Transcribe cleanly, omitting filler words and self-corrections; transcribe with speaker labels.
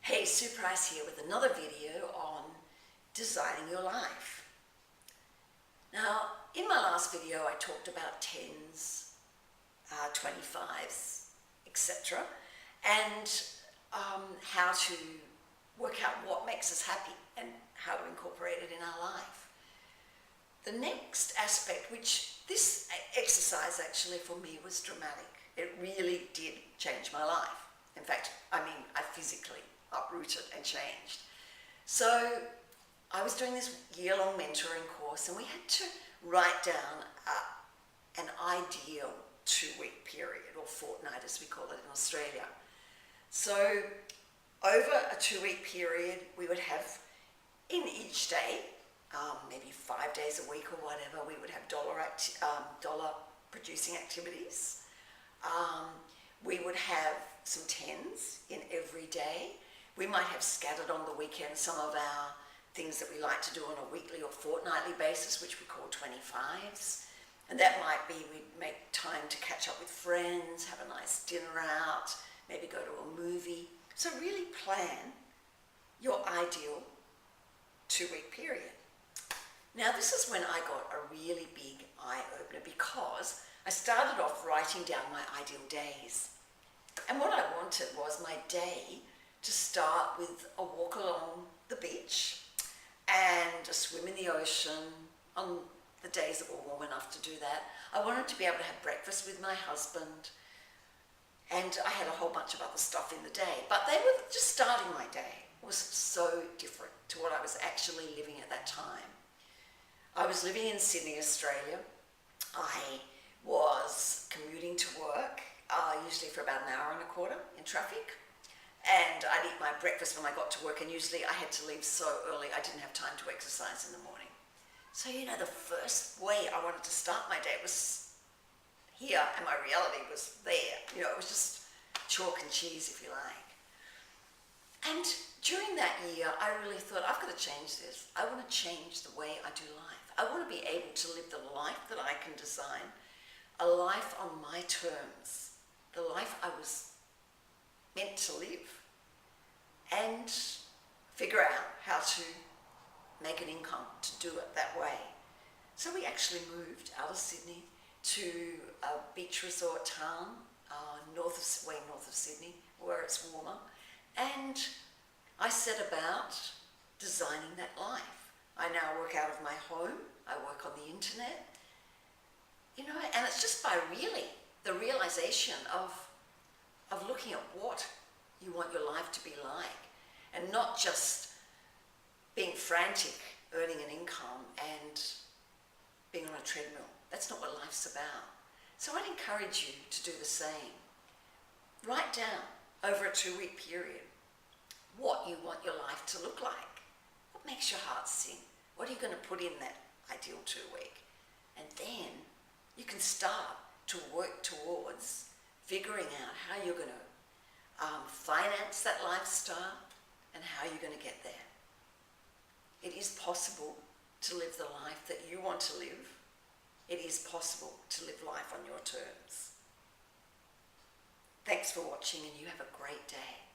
Speaker 1: Hey, Sue Price here with another video on designing your life. Now, in my last video I talked about 10s, 25s, etc. and how to work out what makes us happy and how to incorporate it in our life. The next aspect, which this exercise actually for me was dramatic. It really did change my life. In fact, I physically uprooted and changed. So I was doing this year-long mentoring course and we had to write down an ideal 2-week period, or fortnight as we call it in Australia. So over a 2-week period we would have in each day, maybe 5 days a week or whatever, we would have dollar producing activities. We would have some 10s in every day. We might have scattered on the weekend some of our things that we like to do on a weekly or fortnightly basis, which we call 25s. And that might be we'd make time to catch up with friends, have a nice dinner out, maybe go to a movie. So really plan your ideal 2-week period. Now this is when I got a really big eye-opener, because I started off writing down my ideal days. And what I wanted was my day to start with a walk along the beach and a swim in the ocean on the days that were warm enough to do that. I wanted to be able to have breakfast with my husband, and I had a whole bunch of other stuff in the day. But they were just starting my day. It was so different to what I was actually living at that time. I was living in Sydney, Australia. I was commuting to work, usually for about an hour and a quarter in traffic. And I'd eat my breakfast when I got to work, and usually I had to leave so early I didn't have time to exercise in the morning. So, the first way I wanted to start my day was here, and my reality was there. It was just chalk and cheese, if you like. And during that year, I really thought, I've got to change this. I want to change the way I do life. I want to be able to live the life that I can design, a life on my terms, the life I was meant to live, and figure out how to make an income to do it that way. So we actually moved out of Sydney to a beach resort town way north of Sydney, where it's warmer, and I set about designing that life. I now work out of my home, I work on the internet, and it's just by the realization of looking at what you want your life to be like, and not just being frantic, earning an income and being on a treadmill. That's not what life's about. So I'd encourage you to do the same. Write down over a 2-week period what you want your life to look like. What makes your heart sing? What are you going to put in that ideal 2-week? And then you can start to work towards figuring out how you're going to finance that lifestyle and how you're going to get there. It is possible to live the life that you want to live. It is possible to live life on your terms. Thanks for watching, and you have a great day.